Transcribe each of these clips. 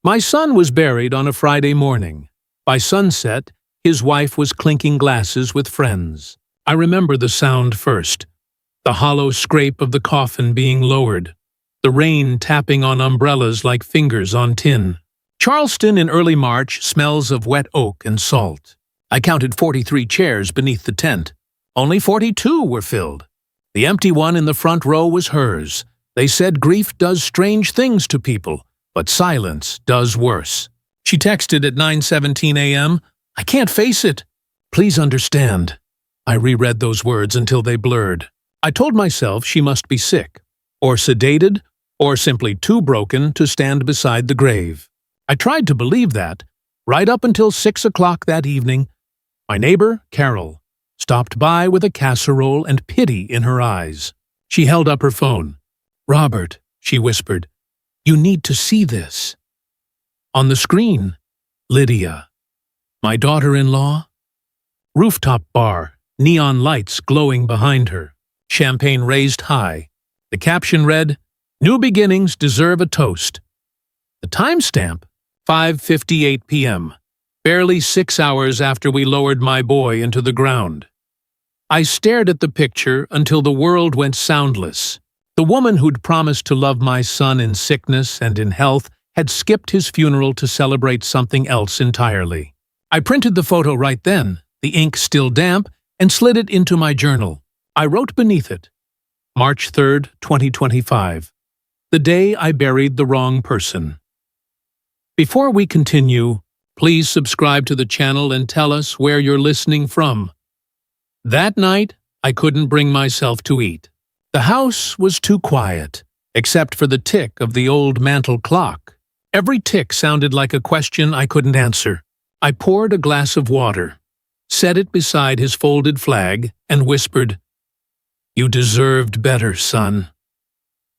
My son was buried on a Friday morning. By sunset, his wife was clinking glasses with friends. I remember the sound first, the hollow scrape of the coffin being lowered, the rain tapping on umbrellas like fingers on tin. Charleston in early March smells of wet oak and salt. I counted 43 chairs beneath the tent. Only 42 were filled. The empty one in the front row was hers. They said grief does strange things to people, but silence does worse. She texted at 9:17 a.m., "I can't face it. Please understand." I reread those words until they blurred. I told myself she must be sick, or sedated, or simply too broken to stand beside the grave. I tried to believe that, right up until 6 o'clock that evening. My neighbor, Carol, stopped by with a casserole and pity in her eyes. She held up her phone. "Robert," she whispered, "you need to see this." On the screen, Lydia, my daughter-in-law. Rooftop bar, neon lights glowing behind her, champagne raised high. The caption read, "New beginnings deserve a toast." The timestamp, 5:58 p.m., barely 6 hours after we lowered my boy into the ground. I stared at the picture until the world went soundless. The woman who'd promised to love my son in sickness and in health had skipped his funeral to celebrate something else entirely. I printed the photo right then, the ink still damp, and slid it into my journal. I wrote beneath it, March 3rd, 2025, the day I buried the wrong person. Before we continue, please subscribe to the channel and tell us where you're listening from. That night, I couldn't bring myself to eat. The house was too quiet, except for the tick of the old mantel clock. Every tick sounded like a question I couldn't answer. I poured a glass of water, set it beside his folded flag, and whispered, "You deserved better, son."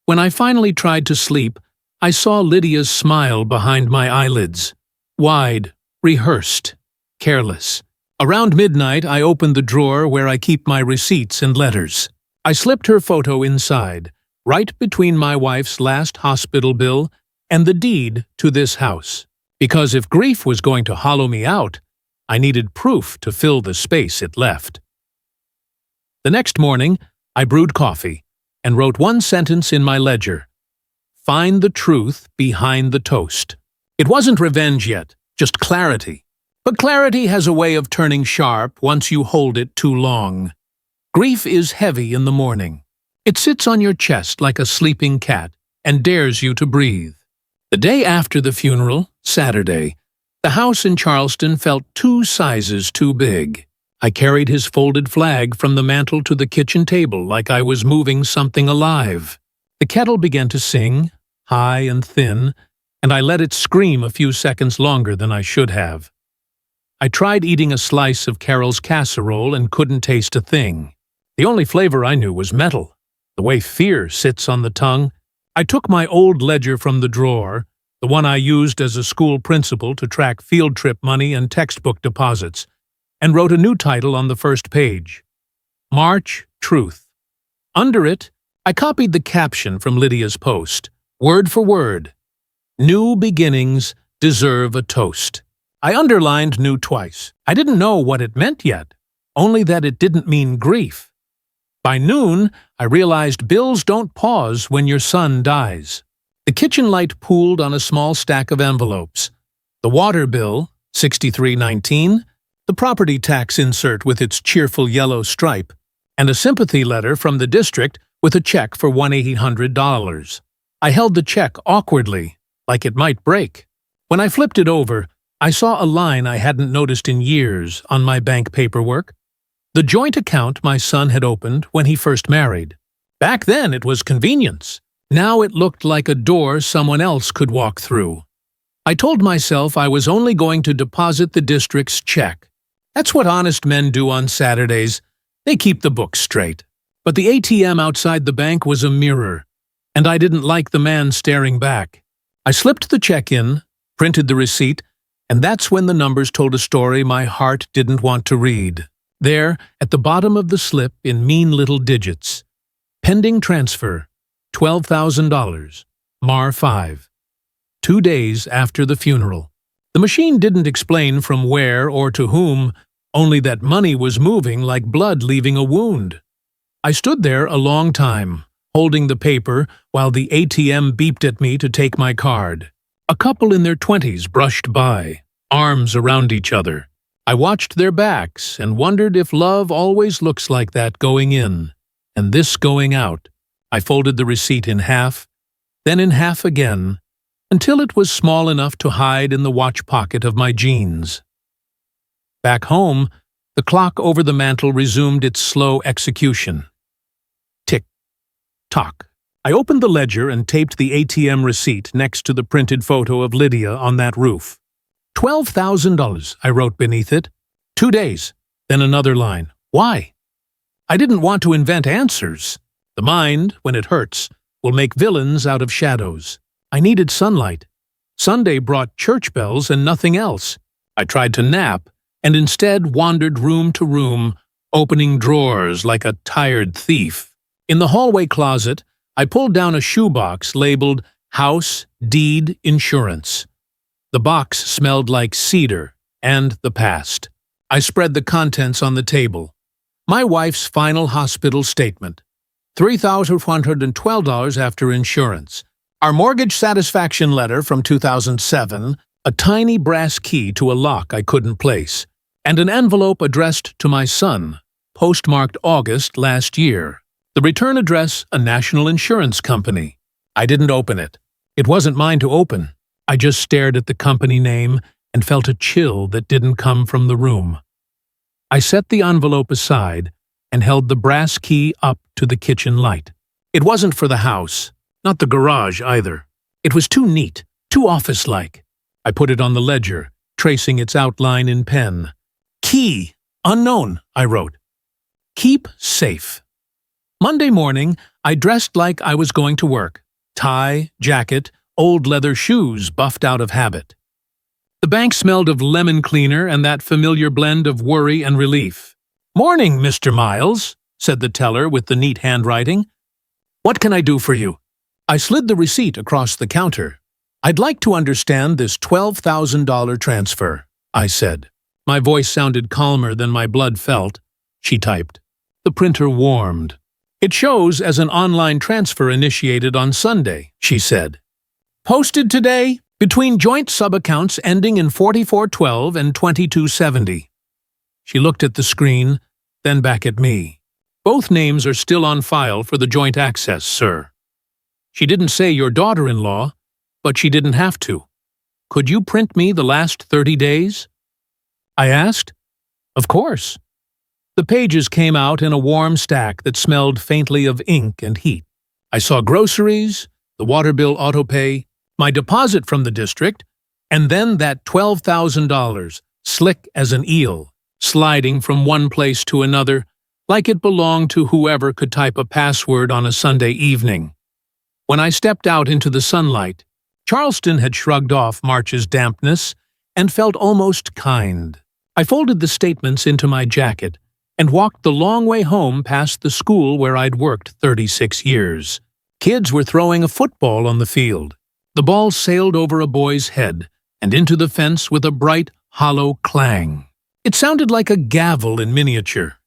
When I finally tried to sleep, I saw Lydia's smile behind my eyelids. Wide, rehearsed, careless. Around midnight, I opened the drawer where I keep my receipts and letters. I slipped her photo inside, right between my wife's last hospital bill and the deed to this house. Because if grief was going to hollow me out, I needed proof to fill the space it left. The next morning, I brewed coffee and wrote one sentence in my ledger. Find the truth behind the toast. It wasn't revenge yet, just clarity. But clarity has a way of turning sharp once you hold it too long. Grief is heavy in the morning. It sits on your chest like a sleeping cat and dares you to breathe. The day after the funeral, Saturday, the house in Charleston felt 2 sizes too big. I carried his folded flag from the mantel to the kitchen table like I was moving something alive. The kettle began to sing, high and thin, and I let it scream a few seconds longer than I should have. I tried eating a slice of Carol's casserole and couldn't taste a thing. The only flavor I knew was metal, the way fear sits on the tongue. I took my old ledger from the drawer, the one I used as a school principal to track field trip money and textbook deposits, and wrote a new title on the first page, March Truth. Under it, I copied the caption from Lydia's post, word for word. New beginnings deserve a toast. I underlined new twice. I didn't know what it meant yet, only that it didn't mean grief. By noon, I realized bills don't pause when your son dies. The kitchen light pooled on a small stack of envelopes. The water bill, $63.19, the property tax insert with its cheerful yellow stripe, and a sympathy letter from the district with a check for $1,800. I held the check awkwardly, like it might break. When I flipped it over, I saw a line I hadn't noticed in years on my bank paperwork. The joint account my son had opened when he first married. Back then it was convenience. Now it looked like a door someone else could walk through. I told myself I was only going to deposit the district's check. That's what honest men do on Saturdays. They keep the books straight. But the ATM outside the bank was a mirror, and I didn't like the man staring back. I slipped the check in, printed the receipt, and that's when the numbers told a story my heart didn't want to read. There, at the bottom of the slip in mean little digits, pending transfer, $12,000, Mar 5. 2 days after the funeral. The machine didn't explain from where or to whom, only that money was moving like blood leaving a wound. I stood there a long time, holding the paper while the ATM beeped at me to take my card. A couple in their 20s brushed by, arms around each other. I watched their backs and wondered if love always looks like that going in, and this going out. I folded the receipt in half, then in half again, until it was small enough to hide in the watch pocket of my jeans. Back home, the clock over the mantel resumed its slow execution. Tick, tock. I opened the ledger and taped the ATM receipt next to the printed photo of Lydia on that roof. $12,000, I wrote beneath it. 2 days. Then another line. Why? I didn't want to invent answers. The mind, when it hurts, will make villains out of shadows. I needed sunlight. Sunday brought church bells and nothing else. I tried to nap, and instead wandered room to room, opening drawers like a tired thief. In the hallway closet, I pulled down a shoebox labeled House Deed Insurance. The box smelled like cedar and the past. I spread the contents on the table. My wife's final hospital statement. $3,112 after insurance. Our mortgage satisfaction letter from 2007, a tiny brass key to a lock I couldn't place, and an envelope addressed to my son, postmarked August last year. The return address, a national insurance company. I didn't open it. It wasn't mine to open. I just stared at the company name and felt a chill that didn't come from the room. I set the envelope aside and held the brass key up to the kitchen light. It wasn't for the house, not the garage either. It was too neat, too office-like. I put it on the ledger, tracing its outline in pen. Key, unknown, I wrote. Keep safe. Monday morning, I dressed like I was going to work. Tie, jacket, old leather shoes buffed out of habit. The bank smelled of lemon cleaner and that familiar blend of worry and relief. "Morning, Mr. Miles," said the teller with the neat handwriting. "What can I do for you?" I slid the receipt across the counter. "I'd like to understand this $12,000 transfer," I said. My voice sounded calmer than my blood felt. She typed. The printer warmed. "It shows as an online transfer initiated on Sunday," she said. "Posted today, between joint sub-accounts ending in 4412 and 2270. She looked at the screen, then back at me. "Both names are still on file for the joint access, sir." She didn't say your daughter-in-law, but she didn't have to. "Could you print me the last 30 days? I asked. "Of course." The pages came out in a warm stack that smelled faintly of ink and heat. I saw groceries, the water bill autopay, my deposit from the district, and then that $12,000, slick as an eel, sliding from one place to another, like it belonged to whoever could type a password on a Sunday evening. When I stepped out into the sunlight, Charleston had shrugged off March's dampness and felt almost kind. I folded the statements into my jacket and walked the long way home past the school where I'd worked 36 years. Kids were throwing a football on the field. The ball sailed over a boy's head and into the fence with a bright, hollow clang. It sounded like a gavel in miniature.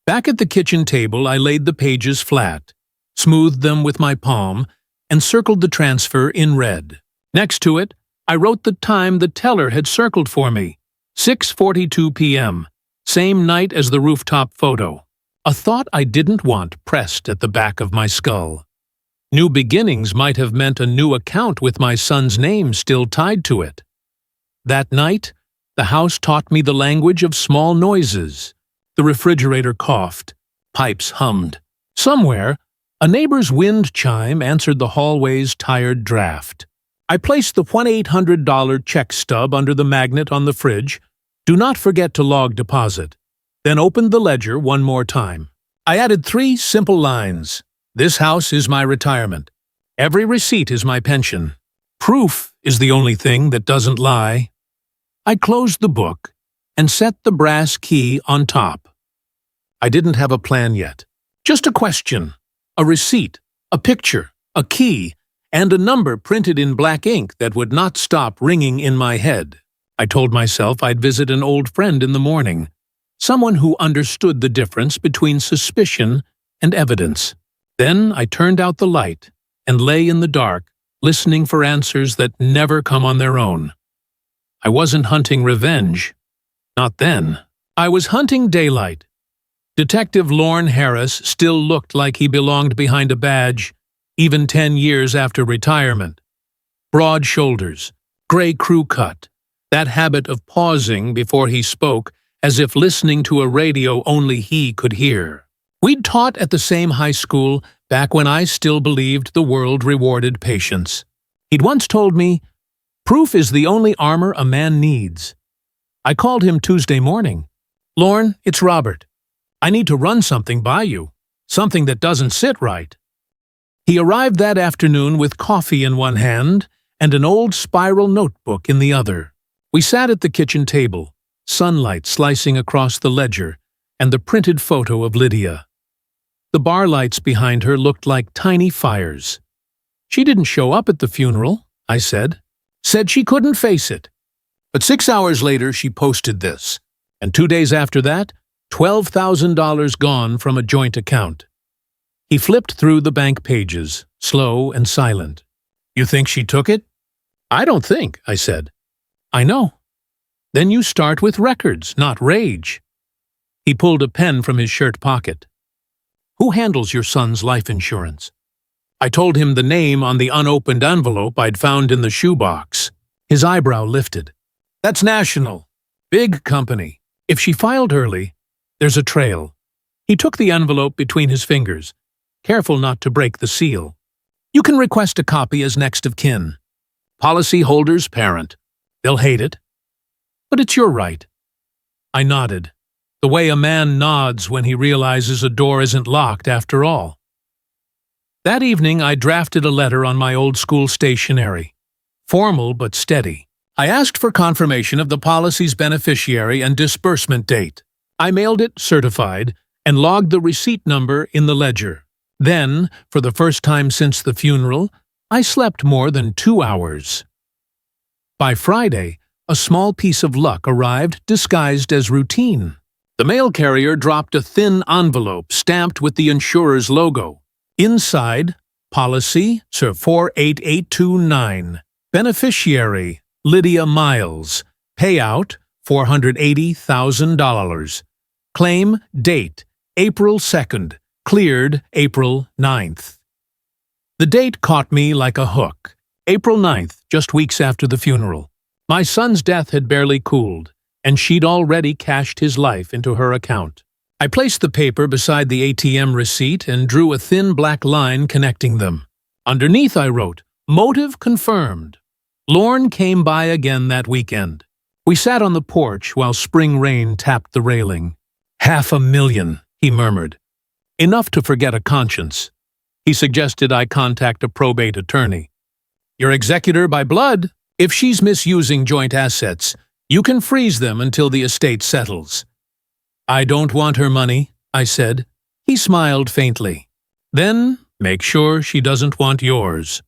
Back at the kitchen table, I laid the pages flat, smoothed them with my palm, and circled the transfer in red. Next to it, I wrote the time the teller had circled for me, 6:42 p.m., same night as the rooftop photo. A thought I didn't want pressed at the back of my skull. New beginnings might have meant a new account with my son's name still tied to it. That night, the house taught me the language of small noises. The refrigerator coughed. Pipes hummed. Somewhere, a neighbor's wind chime answered the hallway's tired draft. I placed the $1-800 check stub under the magnet on the fridge. Do not forget to log deposit. Then opened the ledger one more time. I added 3 simple lines. This house is my retirement. Every receipt is my pension. Proof is the only thing that doesn't lie. I closed the book and set the brass key on top. I didn't have a plan yet. Just a question, a receipt, a picture, a key, and a number printed in black ink that would not stop ringing in my head. I told myself I'd visit an old friend in the morning, someone who understood the difference between suspicion and evidence. Then I turned out the light and lay in the dark, listening for answers that never come on their own. I wasn't hunting revenge. Not then. I was hunting daylight. Detective Lorne Harris still looked like he belonged behind a badge, even 10 years after retirement. Broad shoulders, gray crew cut, that habit of pausing before he spoke as if listening to a radio only he could hear. We'd taught at the same high school back when I still believed the world rewarded patience. He'd once told me, "Proof is the only armor a man needs." I called him Tuesday morning. "Lorne, it's Robert. I need to run something by you, something that doesn't sit right." He arrived that afternoon with coffee in one hand and an old spiral notebook in the other. We sat at the kitchen table, sunlight slicing across the ledger and the printed photo of Lydia. The bar lights behind her looked like tiny fires. "She didn't show up at the funeral," I said. "Said she couldn't face it." But 6 hours later she posted this, and 2 days after that, $12,000 gone from a joint account. He flipped through the bank pages, slow and silent. "You think she took it?" "I don't think," I said. "I know." "Then you start with records, not rage." He pulled a pen from his shirt pocket. "Who handles your son's life insurance?" I told him the name on the unopened envelope I'd found in the shoebox. His eyebrow lifted. "That's National. Big company. If she filed early, there's a trail." He took the envelope between his fingers, careful not to break the seal. "You can request a copy as next of kin. Policyholder's parent. They'll hate it. But it's your right." I nodded, the way a man nods when he realizes a door isn't locked after all. That evening I drafted a letter on my old school stationery. Formal but steady. I asked for confirmation of the policy's beneficiary and disbursement date. I mailed it certified and logged the receipt number in the ledger. Then, for the first time since the funeral, I slept more than 2 hours. By Friday, a small piece of luck arrived disguised as routine. The mail carrier dropped a thin envelope stamped with the insurer's logo. Inside, policy, Sir 48829. Beneficiary, Lydia Miles. Payout, $480,000. Claim date, April 2nd. Cleared April 9th. The date caught me like a hook. April 9th, just weeks after the funeral. My son's death had barely cooled, and she'd already cashed his life into her account. I placed the paper beside the ATM receipt and drew a thin black line connecting them. Underneath I wrote, "Motive confirmed." Lorne came by again that weekend. We sat on the porch while spring rain tapped the railing. $500,000, he murmured. Enough to forget a conscience. He suggested I contact a probate attorney. "Your executor by blood. If she's misusing joint assets, you can freeze them until the estate settles." "I don't want her money," I said. He smiled faintly. "Then make sure she doesn't want yours."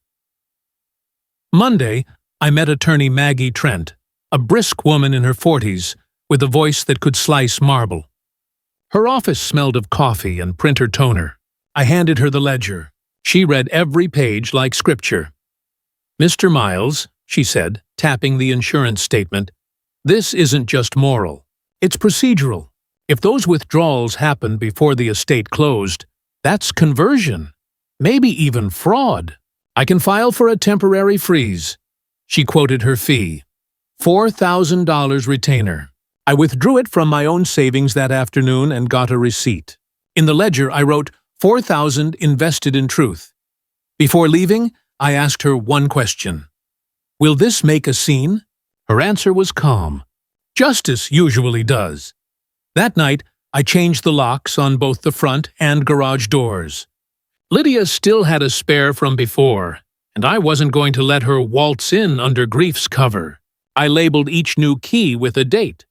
Monday, I met attorney Maggie Trent, a brisk woman in her 40s, with a voice that could slice marble. Her office smelled of coffee and printer toner. I handed her the ledger. She read every page like scripture. "Mr. Miles," she said, tapping the insurance statement, "this isn't just moral. It's procedural. If those withdrawals happened before the estate closed, that's conversion, maybe even fraud. I can file for a temporary freeze." She quoted her fee. $4,000 retainer. I withdrew it from my own savings that afternoon and got a receipt. In the ledger I wrote $4,000 invested in truth. Before leaving, I asked her one question. "Will this make a scene?" Her answer was calm. Justice usually does. That night, I changed the locks on both the front and garage doors. Lydia still had a spare from before, and I wasn't going to let her waltz in under grief's cover. I labeled each new key with a date.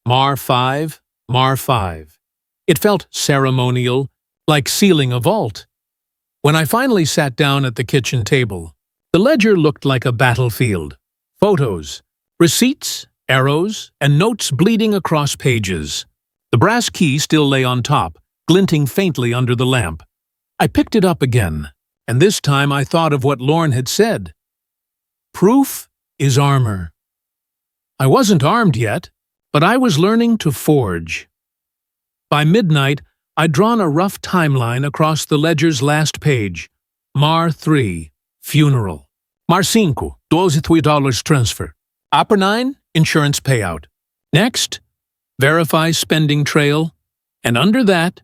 Mar 5, Mar 5. It felt ceremonial, like sealing a vault. When I finally sat down at the kitchen table, The ledger looked like a battlefield. Photos, receipts, arrows, and notes bleeding across pages. The brass key still lay on top, glinting faintly under the lamp. I picked it up again, and this time I thought of what Lorne had said. Proof is armor. I wasn't armed yet, but I was learning to forge. By midnight, I'd drawn a rough timeline across the ledger's last page. Mar 3, funeral. Mar 5, $12 transfer. Upper 9, insurance payout. Next, verify spending trail. And under that,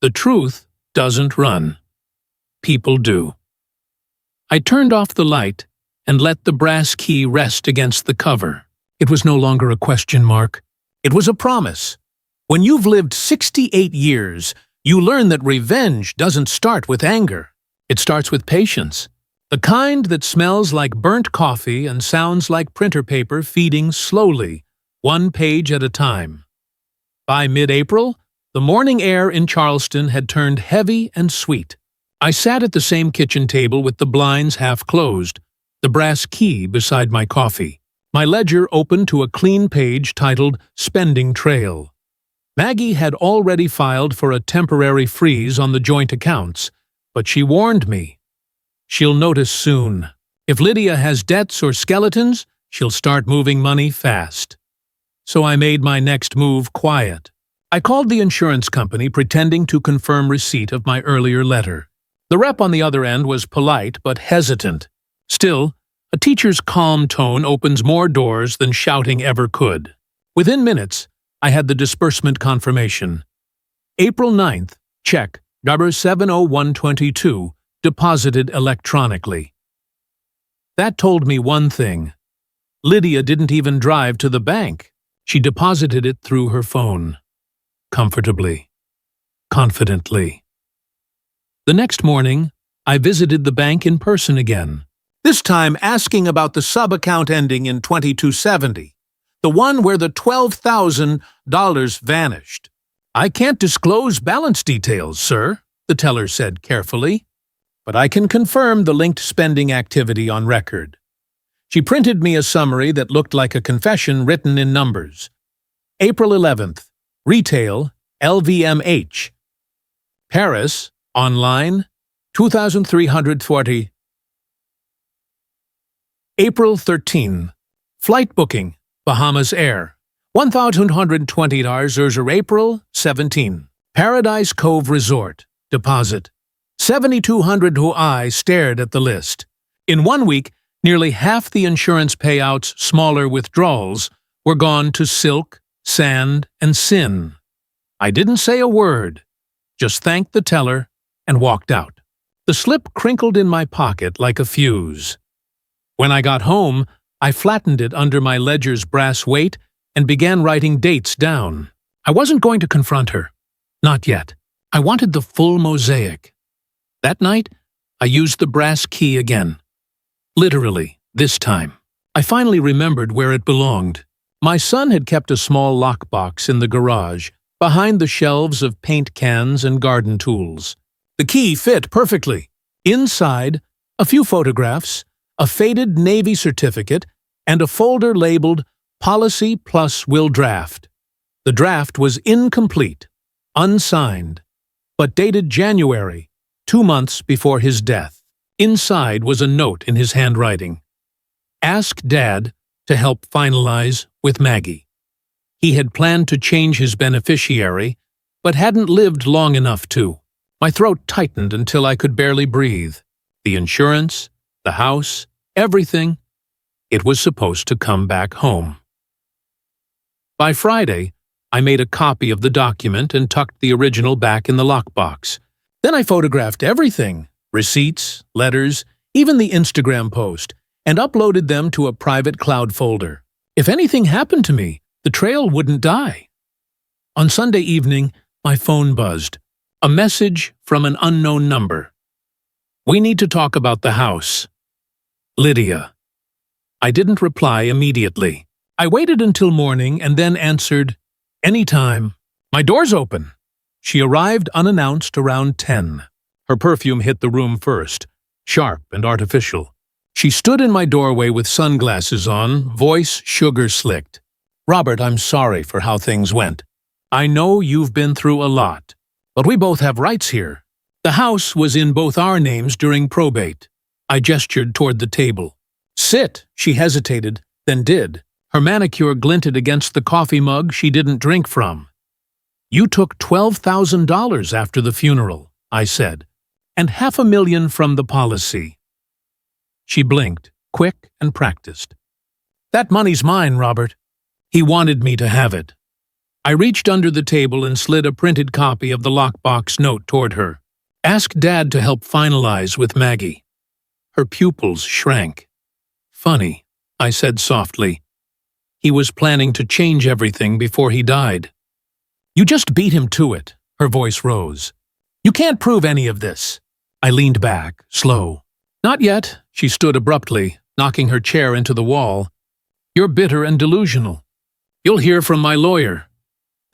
the truth doesn't run. People do. I turned off the light and let the brass key rest against the cover. It was no longer a question mark. It was a promise. When you've lived 68 years, you learn that revenge doesn't start with anger. It starts with patience. The kind that smells like burnt coffee and sounds like printer paper feeding slowly, one page at a time. By mid-April, the morning air in Charleston had turned heavy and sweet. I sat at the same kitchen table with the blinds half closed, the brass key beside my coffee. My ledger opened to a clean page titled Spending Trail. Maggie had already filed for a temporary freeze on the joint accounts, but she warned me. She'll notice soon. If Lydia has debts or skeletons, she'll start moving money fast. So I made my next move quiet. I called the insurance company pretending to confirm receipt of my earlier letter. The rep on the other end was polite but hesitant. Still, a teacher's calm tone opens more doors than shouting ever could. Within minutes, I had the disbursement confirmation. April 9th, check, number 70122, deposited electronically. That told me one thing. Lydia didn't even drive to the bank. She deposited it through her phone. Comfortably. Confidently. The next morning, I visited the bank in person again. This time asking about the sub-account ending in 2270. The one where the $12,000 vanished. I can't disclose balance details, sir, the teller said carefully, but I can confirm the linked spending activity on record. She printed me a summary that looked like a confession written in numbers. April 11th, retail, LVMH. Paris, online, 2,340. April 13th, flight booking, Bahamas Air, $1,120, April 17. Paradise Cove Resort, deposit. 7,200 who I stared at the list. In 1 week, nearly half the insurance payouts' smaller withdrawals were gone to Silk, Sand, and Sin. I didn't say a word, just thanked the teller and walked out. The slip crinkled in my pocket like a fuse. When I got home, I flattened it under my ledger's brass weight and began writing dates down. I wasn't going to confront her. Not yet. I wanted the full mosaic. That night, I used the brass key again. Literally, this time. I finally remembered where it belonged. My son had kept a small lockbox in the garage, behind the shelves of paint cans and garden tools. The key fit perfectly. Inside, a few photographs, a faded Navy certificate, and a folder labeled Policy Plus Will Draft. The draft was incomplete, unsigned, but dated January, 2 months before his death. Inside was a note in his handwriting. Ask Dad to help finalize with Maggie. He had planned to change his beneficiary, but hadn't lived long enough to. My throat tightened until I could barely breathe. The insurance, the house, everything. It was supposed to come back home. By Friday, I made a copy of the document and tucked the original back in the lockbox. Then I photographed everything, receipts, letters, even the Instagram post, and uploaded them to a private cloud folder. If anything happened to me, the trail wouldn't die. On Sunday evening, my phone buzzed. A message from an unknown number. We need to talk about the house. Lydia. I didn't reply immediately. I waited until morning and then answered, anytime. My door's open. She arrived unannounced around 10. Her perfume hit the room first, sharp and artificial. She stood in my doorway with sunglasses on, voice sugar-slicked. "Robert, I'm sorry for how things went. I know you've been through a lot, but we both have rights here. The house was in both our names during probate." I gestured toward the table. "Sit," she hesitated, then did. Her manicure glinted against the coffee mug she didn't drink from. "You took $12,000 after the funeral," I said, "and $500,000 from the policy." She blinked, quick and practiced. "That money's mine, Robert. He wanted me to have it." I reached under the table and slid a printed copy of the lockbox note toward her. "Ask Dad to help finalize with Maggie." Her pupils shrank. "Funny," I said softly. "He was planning to change everything before he died." "You just beat him to it," her voice rose. "You can't prove any of this." I leaned back, slow. "Not yet," she stood abruptly, knocking her chair into the wall. "You're bitter and delusional. You'll hear from my lawyer."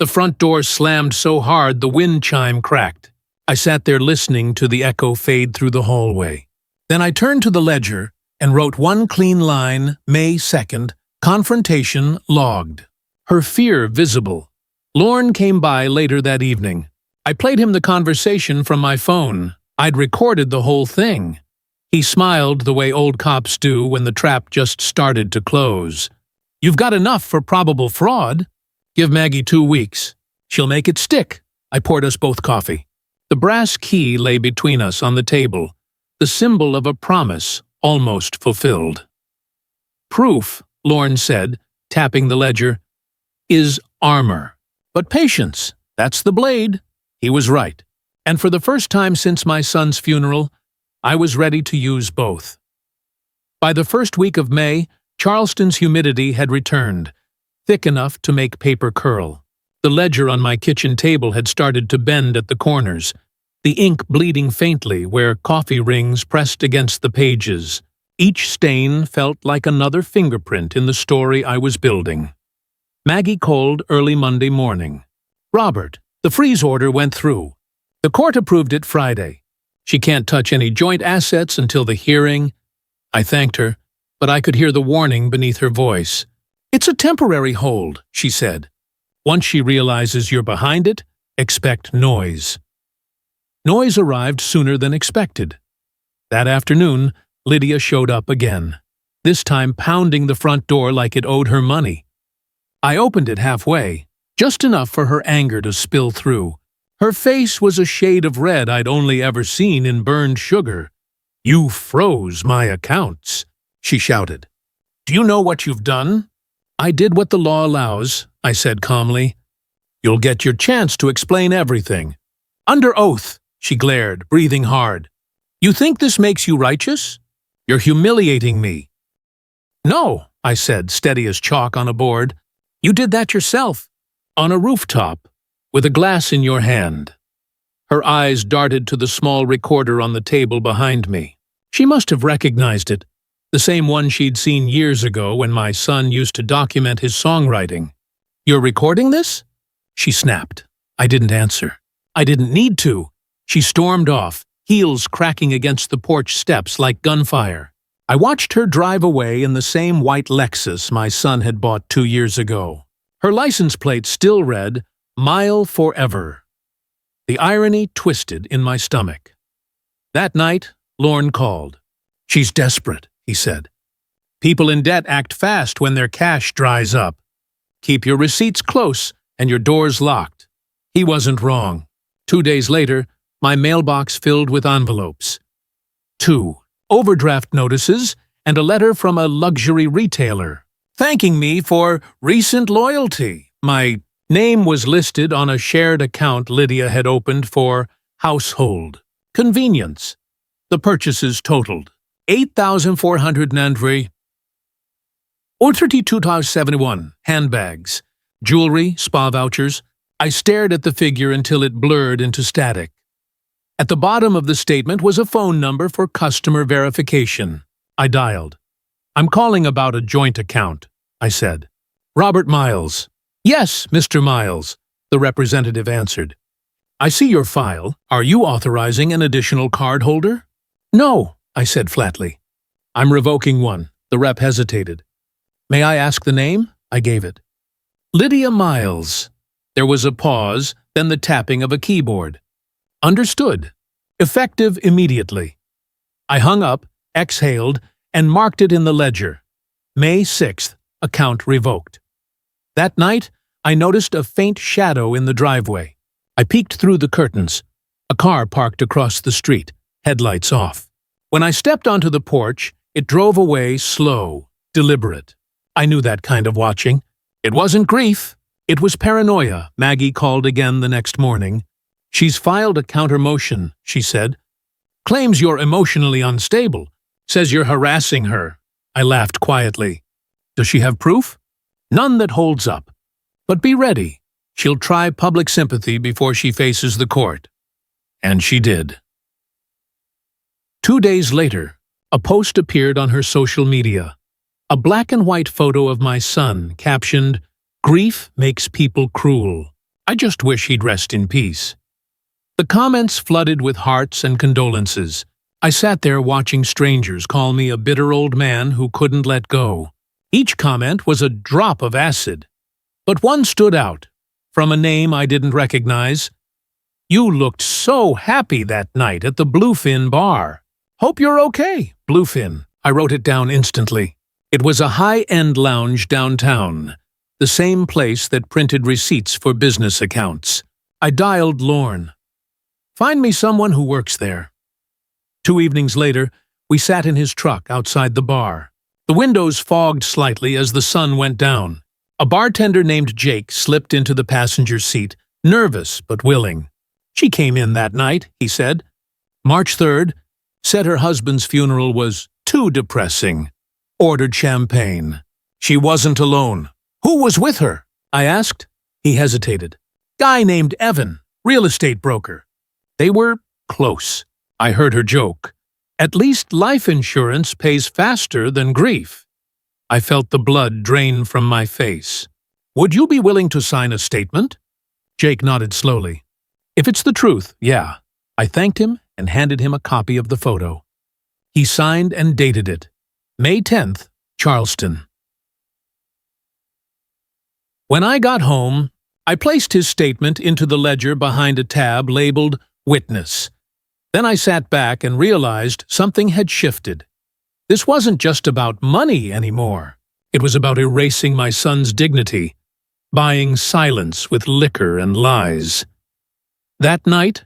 The front door slammed so hard the wind chime cracked. I sat there listening to the echo fade through the hallway. Then I turned to the ledger and wrote one clean line, May 2nd, confrontation logged. Her fear visible. Lorne came by later that evening. I played him the conversation from my phone. I'd recorded the whole thing. He smiled the way old cops do when the trap just started to close. "You've got enough for probable fraud. Give Maggie 2 weeks. She'll make it stick." I poured us both coffee. The brass key lay between us on the table, the symbol of a promise almost fulfilled. "Proof," Lorne said, tapping the ledger, "is armor. But patience, that's the blade." He was right. And for the first time since my son's funeral, I was ready to use both. By the first week of May, Charleston's humidity had returned, thick enough to make paper curl. The ledger on my kitchen table had started to bend at the corners, the ink bleeding faintly where coffee rings pressed against the pages. Each stain felt like another fingerprint in the story I was building. Maggie called early Monday morning. "Robert, the freeze order went through. The court approved it Friday. She can't touch any joint assets until the hearing." I thanked her, but I could hear the warning beneath her voice. "It's a temporary hold," she said. "Once she realizes you're behind it, expect noise." Noise arrived sooner than expected. That afternoon, Lydia showed up again, this time pounding the front door like it owed her money. I opened it halfway, just enough for her anger to spill through. Her face was a shade of red I'd only ever seen in burned sugar. "You froze my accounts," she shouted. "Do you know what you've done?" "I did what the law allows," I said calmly. "You'll get your chance to explain everything." "Under oath," she glared, breathing hard. "You think this makes you righteous? You're humiliating me." "No," I said, steady as chalk on a board. "You did that yourself, on a rooftop, with a glass in your hand." Her eyes darted to the small recorder on the table behind me. She must have recognized it, the same one she'd seen years ago when my son used to document his songwriting. "You're recording this?" she snapped. I didn't answer. I didn't need to. She stormed off, heels cracking against the porch steps like gunfire. I watched her drive away in the same white Lexus my son had bought 2 years ago. Her license plate still read, "Mile Forever." The irony twisted in my stomach. That night, Lorne called. "She's desperate," he said. "People in debt act fast when their cash dries up. Keep your receipts close and your doors locked." He wasn't wrong. 2 days later, my mailbox filled with envelopes. 2 overdraft notices and a letter from a luxury retailer, thanking me for recent loyalty. My name was listed on a shared account Lydia had opened for household convenience. The purchases totaled $8,403. Or $32.71, handbags, jewelry, spa vouchers. I stared at the figure until it blurred into static. At the bottom of the statement was a phone number for customer verification. I dialed. "I'm calling about a joint account," I said. "Robert Miles." "Yes, Mr. Miles," the representative answered. "I see your file. Are you authorizing an additional card holder?" "No," I said flatly. I'm revoking one. The rep hesitated. May I ask the name? I gave it. Lydia Miles. There was a pause, then the tapping of a keyboard. Understood. Effective immediately. I hung up, exhaled, and marked it in the ledger. May 6th, account revoked. That night, I noticed a faint shadow in the driveway. I peeked through the curtains. A car parked across the street, headlights off. When I stepped onto the porch, it drove away slow, deliberate. I knew that kind of watching. It wasn't grief. It was paranoia. Maggie called again the next morning. She's filed a counter-motion, she said. Claims you're emotionally unstable. Says you're harassing her. I laughed quietly. Does she have proof? None that holds up. But be ready. She'll try public sympathy before she faces the court. And she did. 2 days later, a post appeared on her social media. A black and white photo of my son, captioned, "Grief makes people cruel. I just wish he'd rest in peace." The comments flooded with hearts and condolences. I sat there watching strangers call me a bitter old man who couldn't let go. Each comment was a drop of acid. But one stood out, from a name I didn't recognize. You looked so happy that night at the Bluefin bar. Hope you're okay, Bluefin. I wrote it down instantly. It was a high-end lounge downtown, the same place that printed receipts for business accounts. I dialed Lorne. Find me someone who works there. 2 evenings later, we sat in his truck outside the bar. The windows fogged slightly as the sun went down. A bartender named Jake slipped into the passenger seat, nervous but willing. She came in that night, he said. March 3rd, said her husband's funeral was too depressing. Ordered champagne. She wasn't alone. Who was with her? I asked. He hesitated. Guy named Evan, real estate broker. They were close. I heard her joke. At least life insurance pays faster than grief. I felt the blood drain from my face. Would you be willing to sign a statement? Jake nodded slowly. If it's the truth, yeah. I thanked him and handed him a copy of the photo. He signed and dated it. May 10th, Charleston. When I got home, I placed his statement into the ledger behind a tab labeled Witness. Then I sat back and realized something had shifted. This wasn't just about money anymore. It was about erasing my son's dignity, buying silence with liquor and lies. That night,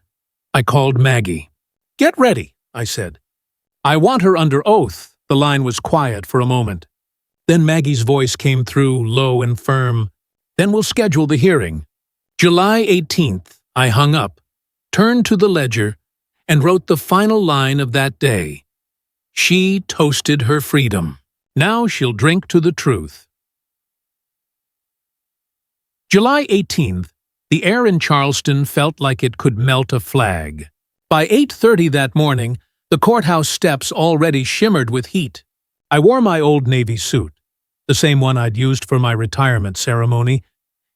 I called Maggie. Get ready, I said. I want her under oath. The line was quiet for a moment. Then Maggie's voice came through, low and firm. Then we'll schedule the hearing. July 18th, I hung up, turned to the ledger, and wrote the final line of that day. She toasted her freedom. Now she'll drink to the truth. July 18th, the air in Charleston felt like it could melt a flag. By 8:30 that morning, the courthouse steps already shimmered with heat. I wore my old Navy suit, the same one I'd used for my retirement ceremony,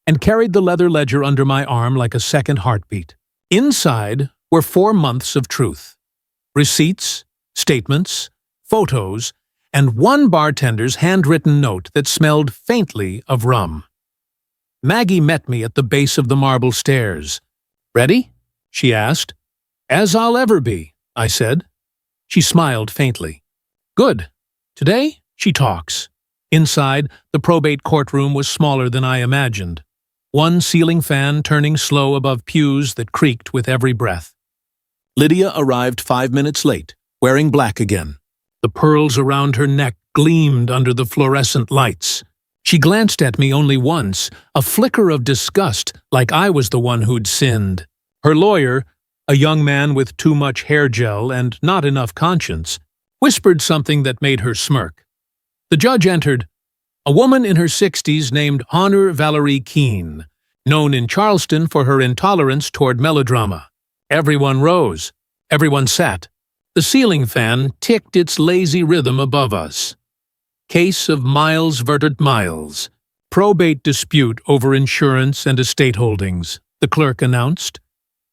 and carried the leather ledger under my arm like a second heartbeat. Inside were 4 months of truth. Receipts, statements, photos, and one bartender's handwritten note that smelled faintly of rum. Maggie met me at the base of the marble stairs. Ready? She asked. As I'll ever be, I said. She smiled faintly. Good. Today, she talks. Inside, the probate courtroom was smaller than I imagined. One ceiling fan turning slow above pews that creaked with every breath. Lydia arrived 5 minutes late, wearing black again. The pearls around her neck gleamed under the fluorescent lights. She glanced at me only once, a flicker of disgust, like I was the one who'd sinned. Her lawyer, a young man with too much hair gel and not enough conscience, whispered something that made her smirk. The judge entered, a woman in her 60s named Honor Valerie Keene, known in Charleston for her intolerance toward melodrama. Everyone rose. Everyone sat. The ceiling fan ticked its lazy rhythm above us. Case of Miles versus Miles. Probate dispute over insurance and estate holdings, the clerk announced.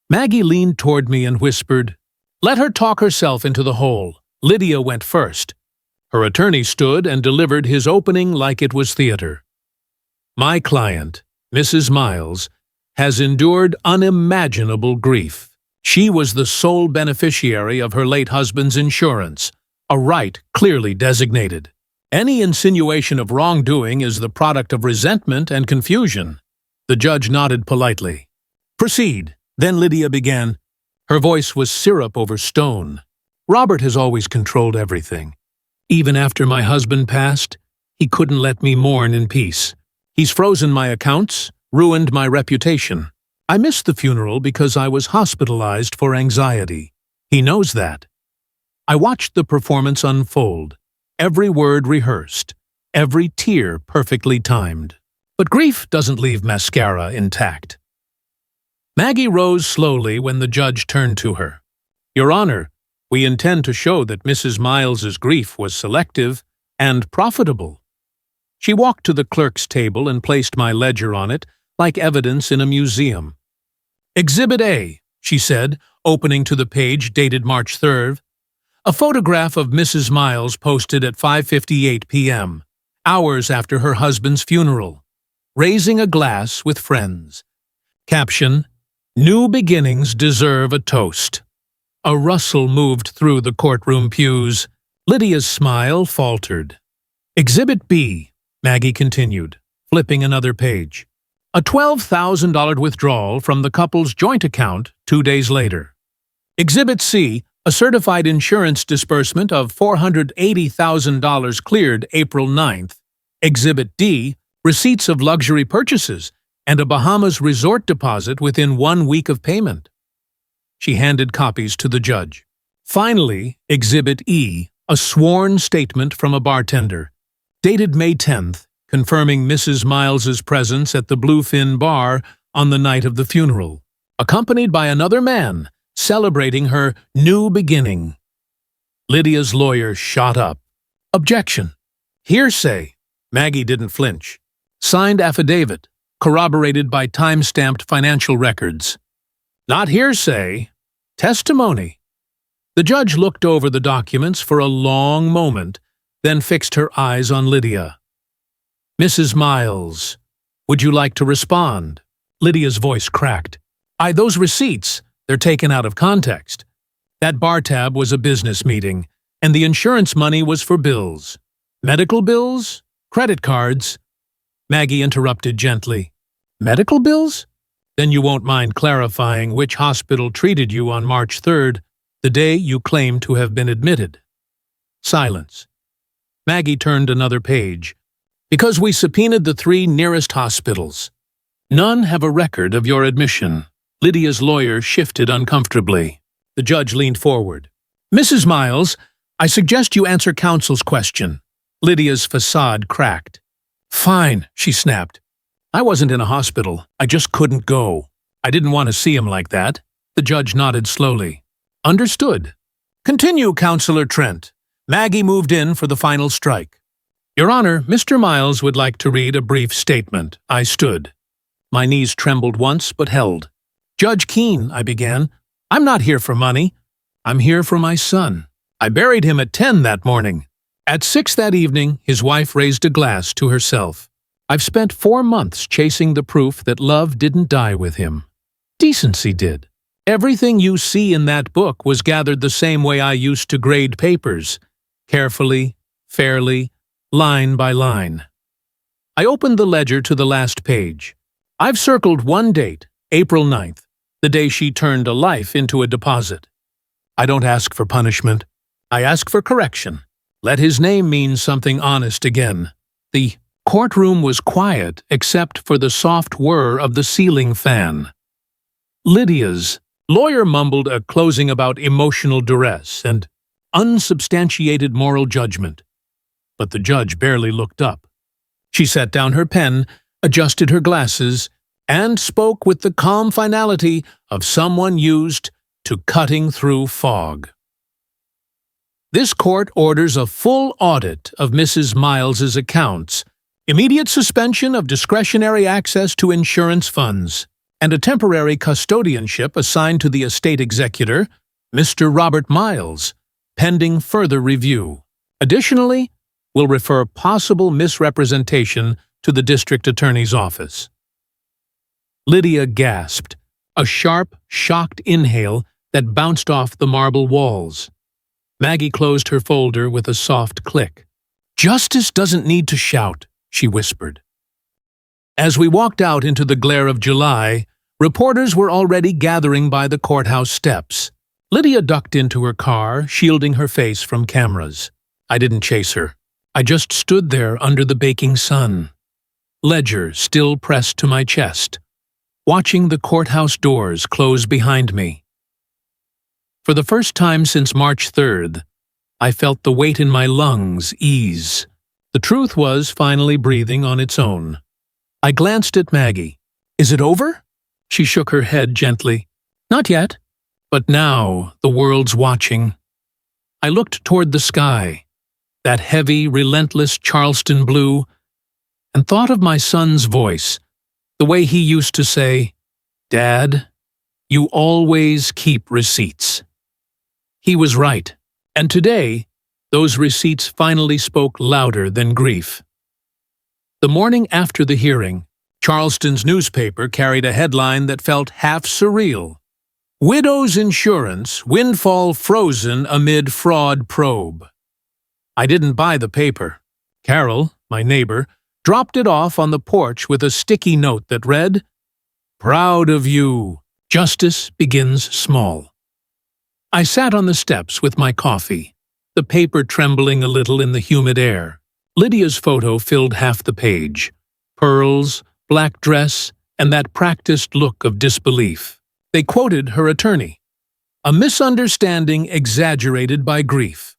Maggie leaned toward me and whispered, Let her talk herself into the hole. Lydia went first. Her attorney stood and delivered his opening like it was theater. My client, Mrs. Miles, has endured unimaginable grief. She was the sole beneficiary of her late husband's insurance, a right clearly designated. Any insinuation of wrongdoing is the product of resentment and confusion. The judge nodded politely. Proceed. Then Lydia began. Her voice was syrup over stone. Robert has always controlled everything. Even after my husband passed, he couldn't let me mourn in peace. He's frozen my accounts, ruined my reputation. I missed the funeral because I was hospitalized for anxiety. He knows that. I watched the performance unfold, every word rehearsed, every tear perfectly timed. But grief doesn't leave mascara intact. Maggie rose slowly when the judge turned to her. Your Honor, we intend to show that Mrs. Miles's grief was selective and profitable. She walked to the clerk's table and placed my ledger on it, like evidence in a museum. Exhibit A, she said, opening to the page dated March 3rd. A photograph of Mrs. Miles posted at 5:58 p.m., hours after her husband's funeral, raising a glass with friends. Caption, New beginnings deserve a toast. A rustle moved through the courtroom pews. Lydia's smile faltered. Exhibit B, Maggie continued, flipping another page. A $12,000 withdrawal from the couple's joint account 2 days later. Exhibit C, a certified insurance disbursement of $480,000 cleared April 9th. Exhibit D, receipts of luxury purchases and a Bahamas resort deposit within 1 week of payment. She handed copies to the judge. Finally, Exhibit E, a sworn statement from a bartender, dated May 10th, confirming Mrs. Miles's presence at the Bluefin Bar on the night of the funeral, accompanied by another man, celebrating her new beginning. Lydia's lawyer shot up. Objection. Hearsay. Maggie didn't flinch. Signed affidavit, corroborated by time-stamped financial records. Not hearsay. Testimony. The judge looked over the documents for a long moment, then fixed her eyes on Lydia. Mrs. Miles, would you like to respond? Lydia's voice cracked. Those receipts, they're taken out of context. That bar tab was a business meeting, and the insurance money was for bills. Medical bills? Credit cards? Maggie interrupted gently. Medical bills? Then you won't mind clarifying which hospital treated you on March 3rd, the day you claim to have been admitted. Silence. Maggie turned another page. Because we subpoenaed the 3 nearest hospitals. None have a record of your admission. Lydia's lawyer shifted uncomfortably. The judge leaned forward. Mrs. Miles, I suggest you answer counsel's question. Lydia's facade cracked. Fine, she snapped. I wasn't in a hospital. I just couldn't go. I didn't want to see him like that. The judge nodded slowly. Understood. Continue, Counselor Trent. Maggie moved in for the final strike. Your Honor, Mr. Miles would like to read a brief statement. I stood. My knees trembled once, but held. Judge Keene, I began. I'm not here for money. I'm here for my son. I buried him at 10 that morning. At 6 that evening, his wife raised a glass to herself. I've spent 4 months chasing the proof that love didn't die with him. Decency did. Everything you see in that book was gathered the same way I used to grade papers. Carefully, fairly, line by line. I opened the ledger to the last page. I've circled one date, April 9th, the day she turned a life into a deposit. I don't ask for punishment. I ask for correction. Let his name mean something honest again. The courtroom was quiet except for the soft whir of the ceiling fan. Lydia's lawyer mumbled a closing about emotional duress and unsubstantiated moral judgment. But the judge barely looked up. She set down her pen, adjusted her glasses, and spoke with the calm finality of someone used to cutting through fog. This court orders a full audit of Mrs. Miles's accounts, immediate suspension of discretionary access to insurance funds, and a temporary custodianship assigned to the estate executor, Mr. Robert Miles, pending further review. Additionally, we'll refer possible misrepresentation to the district attorney's office." Lydia gasped, a sharp, shocked inhale that bounced off the marble walls. Maggie closed her folder with a soft click. "Justice doesn't need to shout," she whispered. As we walked out into the glare of July, reporters were already gathering by the courthouse steps. Lydia ducked into her car, shielding her face from cameras. I didn't chase her. I just stood there under the baking sun, ledger still pressed to my chest, watching the courthouse doors close behind me. For the first time since March 3rd, I felt the weight in my lungs ease. The truth was finally breathing on its own. I glanced at Maggie. "Is it over?" She shook her head gently. "Not yet. But now the world's watching." I looked toward the sky, that heavy, relentless Charleston blue, and thought of my son's voice, the way he used to say, "Dad, you always keep receipts." He was right, and today, those receipts finally spoke louder than grief. The morning after the hearing, Charleston's newspaper carried a headline that felt half surreal. "Widow's Insurance, Windfall Frozen Amid Fraud Probe." I didn't buy the paper. Carol, my neighbor, dropped it off on the porch with a sticky note that read, "Proud of you. Justice begins small." I sat on the steps with my coffee, the paper trembling a little in the humid air. Lydia's photo filled half the page. Pearls, black dress, and that practiced look of disbelief. They quoted her attorney. "A misunderstanding exaggerated by grief."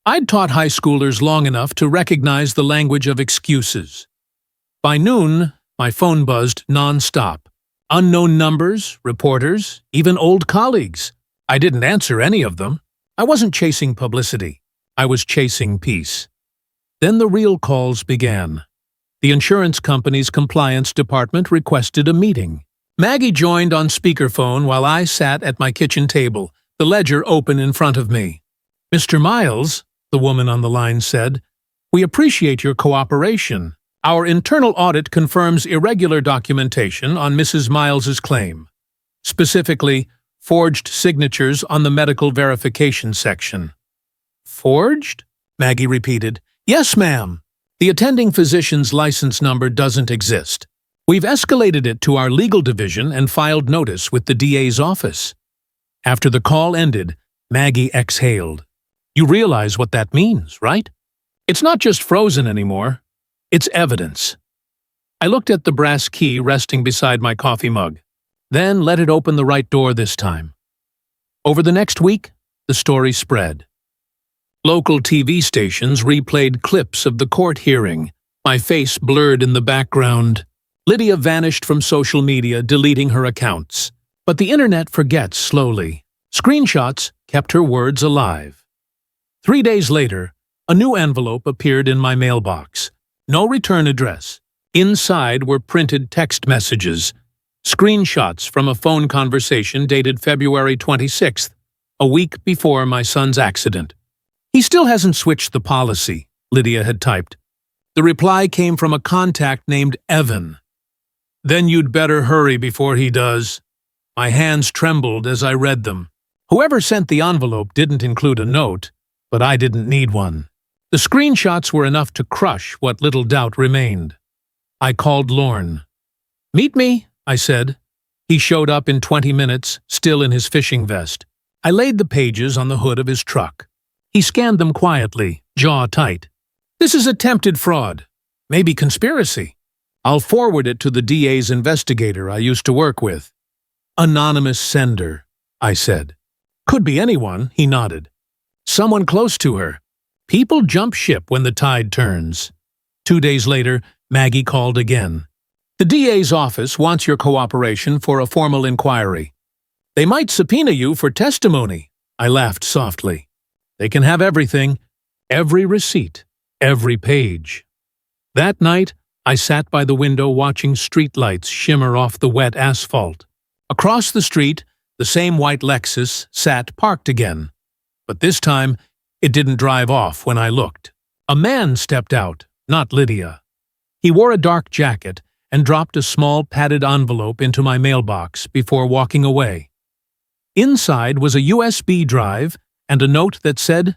I'd taught high schoolers long enough to recognize the language of excuses. By noon, my phone buzzed nonstop. Unknown numbers, reporters, even old colleagues. I didn't answer any of them. I wasn't chasing publicity. I was chasing peace. Then the real calls began. The insurance company's compliance department requested a meeting. Maggie joined on speakerphone while I sat at my kitchen table, the ledger open in front of me. "Mr. Miles," the woman on the line said, "we appreciate your cooperation. Our internal audit confirms irregular documentation on Mrs. Miles's claim. Specifically, forged signatures on the medical verification section." "Forged?" Maggie repeated. "Yes, ma'am. The attending physician's license number doesn't exist. We've escalated it to our legal division and filed notice with the DA's office." After the call ended, Maggie exhaled. "You realize what that means, right? It's not just frozen anymore. It's evidence." I looked at the brass key resting beside my coffee mug, then let it open the right door this time. Over the next week, the story spread. Local TV stations replayed clips of the court hearing, my face blurred in the background. Lydia vanished from social media, deleting her accounts. But the internet forgets slowly. Screenshots kept her words alive. 3 days later, a new envelope appeared in my mailbox. No return address. Inside were printed text messages, screenshots from a phone conversation dated February 26th, a week before my son's accident. "He still hasn't switched the policy," Lydia had typed. The reply came from a contact named Evan. "Then you'd better hurry before he does." My hands trembled as I read them. Whoever sent the envelope didn't include a note, but I didn't need one. The screenshots were enough to crush what little doubt remained. I called Lorne. "Meet me," I said. He showed up in 20 minutes, still in his fishing vest. I laid the pages on the hood of his truck. He scanned them quietly, jaw tight. "This is attempted fraud. Maybe conspiracy. I'll forward it to the DA's investigator I used to work with." "Anonymous sender," I said. "Could be anyone," he nodded. "Someone close to her. People jump ship when the tide turns." 2 days later, Maggie called again. "The DA's office wants your cooperation for a formal inquiry. They might subpoena you for testimony." I laughed softly. "They can have everything, every receipt, every page." That night, I sat by the window watching streetlights shimmer off the wet asphalt. Across the street, the same white Lexus sat parked again. But this time, It didn't drive off when I looked. A man stepped out, not Lydia. He wore a dark jacket and dropped a small padded envelope into my mailbox before walking away. Inside was a USB drive and a note that said,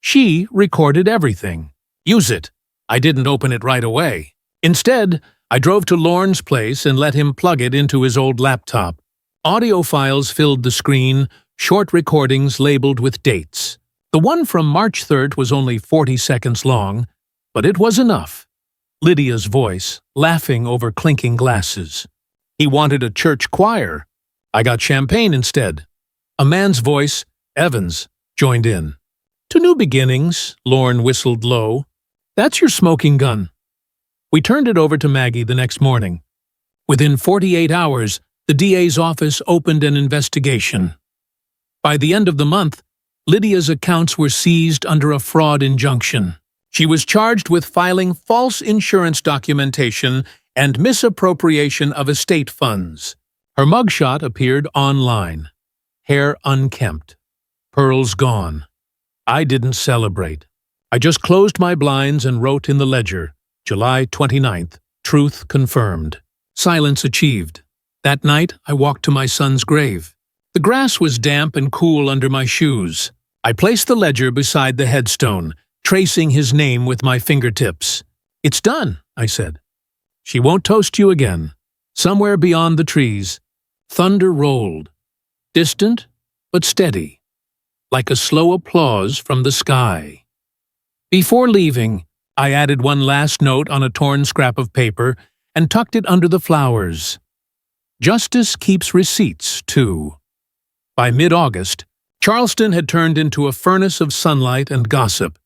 "She recorded everything. Use it." I didn't open it right away. Instead, I drove to Lorne's place and let him plug it into his old laptop. Audio files filled the screen, short recordings labeled with dates. The one from March 3rd was only 40 seconds long, but it was enough. Lydia's voice, laughing over clinking glasses. He wanted a church choir. I got champagne instead. A man's voice, Evans, joined in. "To new beginnings," Lorne whistled low. "That's your smoking gun." We turned it over to Maggie the next morning. Within 48 hours, the DA's office opened an investigation. By the end of the month, Lydia's accounts were seized under a fraud injunction. She was charged with filing false insurance documentation and misappropriation of estate funds. Her mugshot appeared online. Hair unkempt. Pearls gone. I didn't celebrate. I just closed my blinds and wrote in the ledger, July 29th, truth confirmed. Silence achieved. That night, I walked to my son's grave. The grass was damp and cool under my shoes. I placed the ledger beside the headstone, tracing his name with my fingertips. "It's done," I said. "She won't toast you again." Somewhere beyond the trees, thunder rolled. Distant, but steady. Like a slow applause from the sky. Before leaving, I added one last note on a torn scrap of paper and tucked it under the flowers. Justice keeps receipts, too. By mid-August, Charleston had turned into a furnace of sunlight and gossip.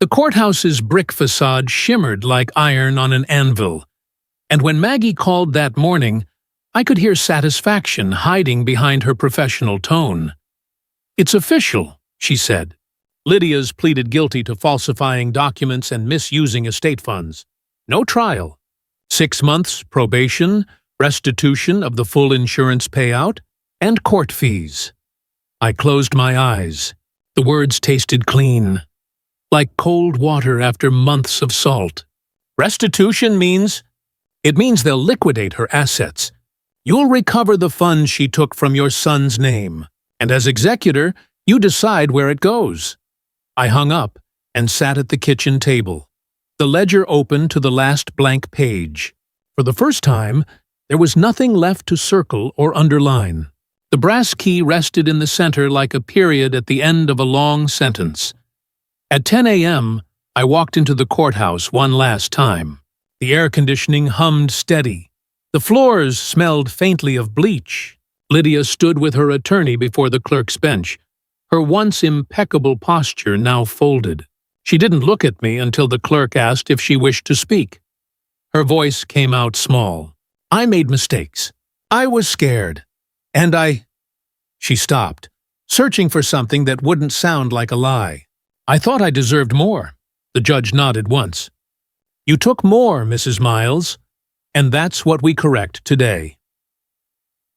The courthouse's brick facade shimmered like iron on an anvil, and when Maggie called that morning, I could hear satisfaction hiding behind her professional tone. "It's official," she said. Lydia's pleaded guilty to falsifying documents and misusing estate funds. No trial. 6 months probation, restitution of the full insurance payout, and court fees. I closed my eyes. The words tasted clean, like cold water after months of salt. Restitution means? It means they'll liquidate her assets. You'll recover the funds she took from your son's name, and as executor, you decide where it goes. I hung up and sat at the kitchen table. The ledger opened to the last blank page. For the first time, there was nothing left to circle or underline. The brass key rested in the center like a period at the end of a long sentence. At 10 a.m., I walked into the courthouse one last time. The air conditioning hummed steady. The floors smelled faintly of bleach. Lydia stood with her attorney before the clerk's bench, her once impeccable posture now folded. She didn't look at me until the clerk asked if she wished to speak. Her voice came out small. "I made mistakes. I was scared. And She stopped, searching for something that wouldn't sound like a lie. "I thought I deserved more." The judge nodded once. "You took more, Mrs. Miles, and that's what we correct today."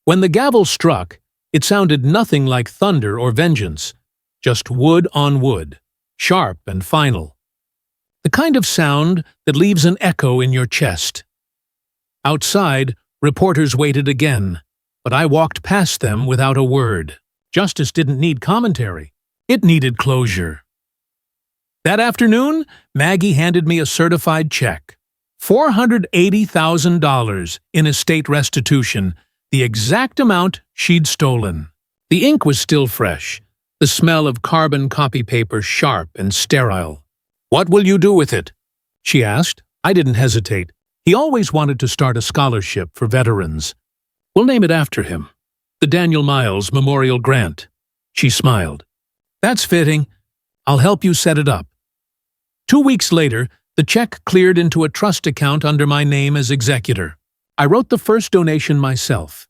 When the gavel struck, it sounded nothing like thunder or vengeance, just wood on wood, sharp and final. The kind of sound that leaves an echo in your chest. Outside, reporters waited again, but I walked past them without a word. Justice didn't need commentary. It needed closure. That afternoon, Maggie handed me a certified check. $480,000 in estate restitution, the exact amount she'd stolen. The ink was still fresh, the smell of carbon copy paper sharp and sterile. "What will you do with it?" she asked. I didn't hesitate. He always wanted to start a scholarship for veterans. "We'll name it after him. The Daniel Miles Memorial Grant." She smiled. "That's fitting. I'll help you set it up." 2 weeks later, the check cleared into a trust account under my name as executor. I wrote the first donation myself.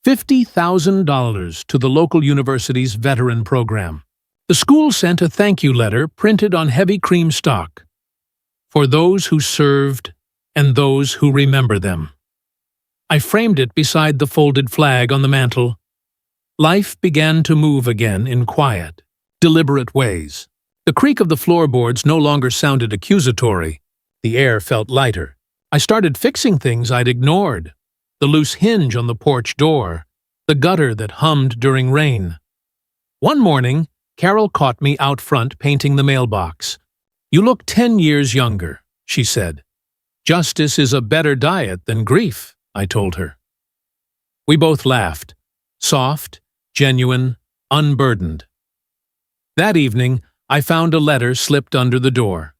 $50,000 to the local university's veteran program. The school sent a thank you letter printed on heavy cream stock. "For those who served and those who remember them." I framed it beside the folded flag on the mantel. Life began to move again in quiet, deliberate ways. The creak of the floorboards no longer sounded accusatory. The air felt lighter. I started fixing things I'd ignored. The loose hinge on the porch door, the gutter that hummed during rain. One morning, Carol caught me out front painting the mailbox. "You look 10 years younger," she said. "Justice is a better diet than grief," I told her. We both laughed. Soft, genuine, unburdened. That evening, I found a letter slipped under the door.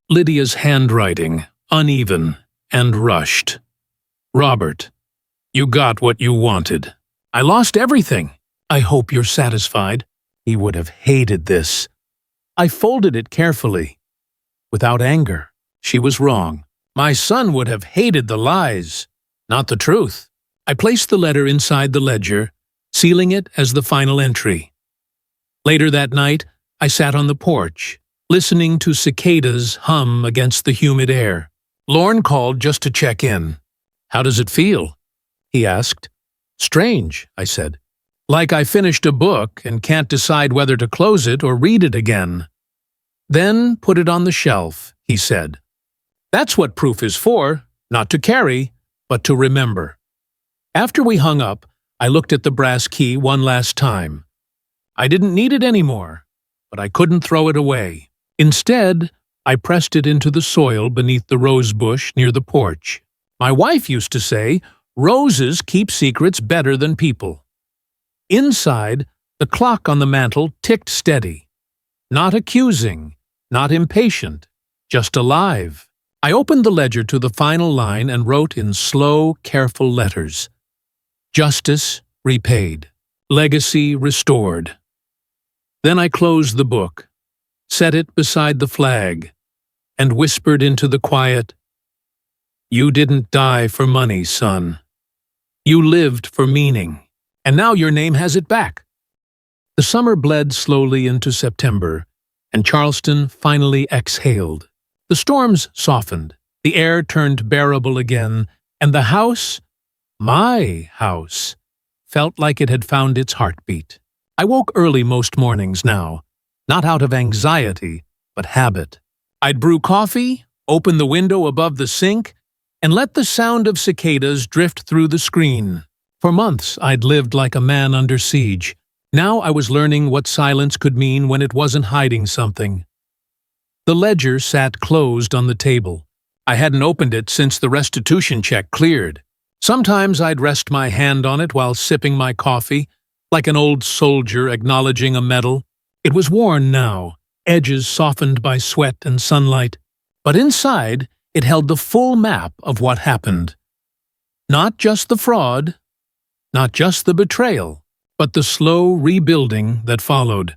Lydia's handwriting, uneven and rushed. "Robert, you got what you wanted. I lost everything. I hope you're satisfied." He would have hated this. I folded it carefully. Without anger. She was wrong. My son would have hated the lies, not the truth. I placed the letter inside the ledger, sealing it as the final entry. Later that night, I sat on the porch, listening to cicadas hum against the humid air. Lorne called just to check in. "How does it feel?" he asked. "Strange," I said. "Like I finished a book and can't decide whether to close it or read it again." "Then put it on the shelf," he said. "That's what proof is for, not to carry, but to remember." After we hung up, I looked at the brass key one last time. I didn't need it anymore, but I couldn't throw it away. Instead, I pressed it into the soil beneath the rose bush near the porch. My wife used to say, "Roses keep secrets better than people." Inside, the clock on the mantel ticked steady. Not accusing, not impatient, just alive. I opened the ledger to the final line and wrote in slow, careful letters. Justice repaid. Legacy restored. Then I closed the book, set it beside the flag, and whispered into the quiet, "You didn't die for money, son. You lived for meaning, and now your name has it back." The summer bled slowly into September, and Charleston finally exhaled. The storms softened, the air turned bearable again, and the house, my house, felt like it had found its heartbeat. I woke early most mornings now, not out of anxiety, but habit. I'd brew coffee, open the window above the sink, and let the sound of cicadas drift through the screen. For months, I'd lived like a man under siege. Now I was learning what silence could mean when it wasn't hiding something. The ledger sat closed on the table. I hadn't opened it since the restitution check cleared. Sometimes I'd rest my hand on it while sipping my coffee, like an old soldier acknowledging a medal. It was worn now, edges softened by sweat and sunlight. But inside, it held the full map of what happened. Not just the fraud, not just the betrayal, but the slow rebuilding that followed.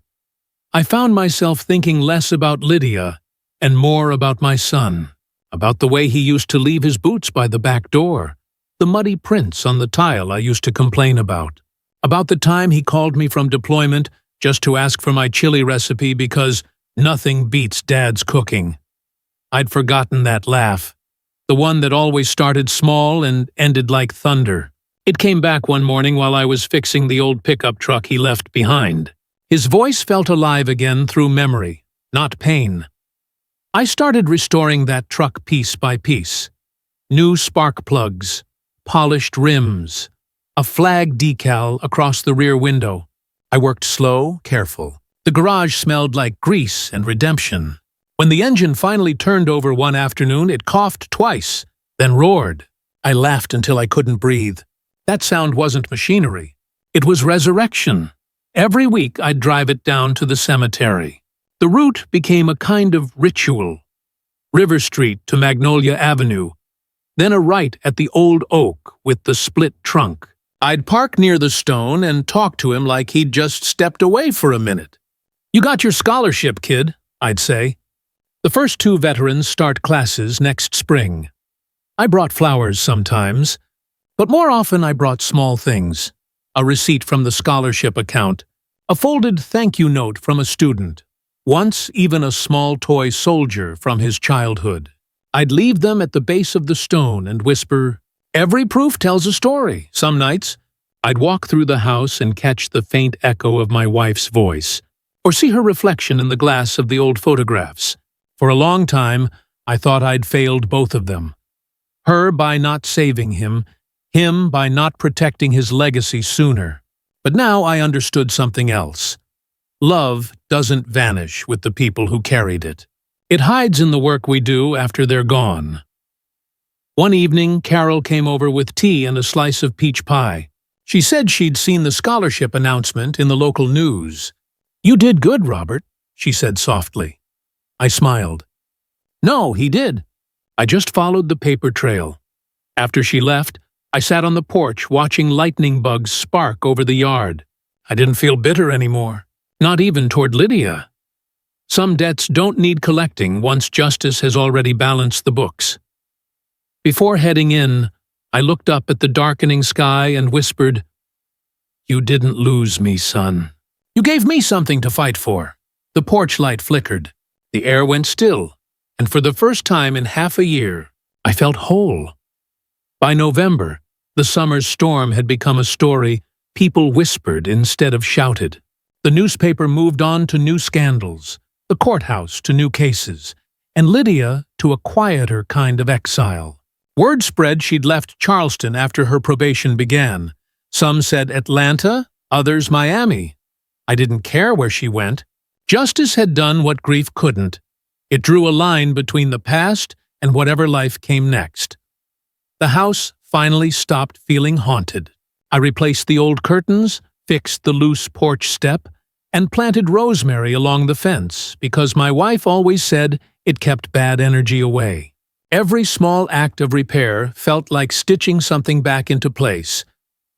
I found myself thinking less about Lydia and more about my son, about the way he used to leave his boots by the back door, the muddy prints on the tile I used to complain about the time he called me from deployment just to ask for my chili recipe because nothing beats Dad's cooking. I'd forgotten that laugh, the one that always started small and ended like thunder. It came back one morning while I was fixing the old pickup truck he left behind. His voice felt alive again through memory, not pain. I started restoring that truck piece by piece. New spark plugs, polished rims, a flag decal across the rear window. I worked slow, careful. The garage smelled like grease and redemption. When the engine finally turned over one afternoon, it coughed twice, then roared. I laughed until I couldn't breathe. That sound wasn't machinery. It was resurrection. Every week I'd drive it down to the cemetery. The route became a kind of ritual. River Street to Magnolia Avenue, then a right at the old oak with the split trunk. I'd park near the stone and talk to him like he'd just stepped away for a minute. "You got your scholarship, kid," I'd say. The first 2 veterans start classes next spring. I brought flowers sometimes, but more often I brought small things. A receipt from the scholarship account, a folded thank you note from a student, once even a small toy soldier from his childhood. I'd leave them at the base of the stone and whisper, "Every proof tells a story." Some nights, I'd walk through the house and catch the faint echo of my wife's voice. or see her reflection in the glass of the old photographs. For a long time, I thought I'd failed both of them. Her by not saving him by not protecting his legacy sooner. But now I understood something else. Love doesn't vanish with the people who carried it. It hides in the work we do after they're gone. One evening, Carol came over with tea and a slice of peach pie. She said she'd seen the scholarship announcement in the local news. "You did good, Robert," she said softly. I smiled. "No, he did. I just followed the paper trail." After she left, I sat on the porch watching lightning bugs spark over the yard. I didn't feel bitter anymore, not even toward Lydia. Some debts don't need collecting once justice has already balanced the books. Before heading in, I looked up at the darkening sky and whispered, "You didn't lose me, son. You gave me something to fight for." The porch light flickered. The air went still, and for the first time in half a year, I felt whole. By November, the summer's storm had become a story people whispered instead of shouted. The newspaper moved on to new scandals, the courthouse to new cases, and Lydia to a quieter kind of exile. Word spread she'd left Charleston after her probation began. Some said Atlanta, others Miami. I didn't care where she went. Justice had done what grief couldn't. It drew a line between the past and whatever life came next. The house finally stopped feeling haunted. I replaced the old curtains, fixed the loose porch step, and planted rosemary along the fence because my wife always said it kept bad energy away. Every small act of repair felt like stitching something back into place,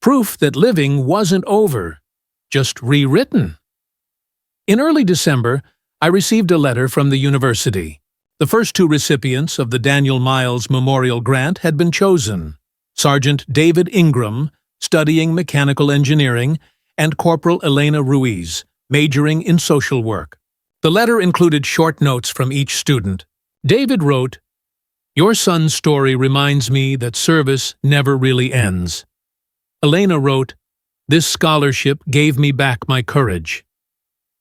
proof that living wasn't over, just rewritten. In early December, I received a letter from the university. The first two recipients of the Daniel Miles Memorial Grant had been chosen: Sergeant David Ingram, studying mechanical engineering, and Corporal Elena Ruiz, majoring in social work. The letter included short notes from each student. David wrote, "Your son's story reminds me that service never really ends." Elena wrote, "This scholarship gave me back my courage."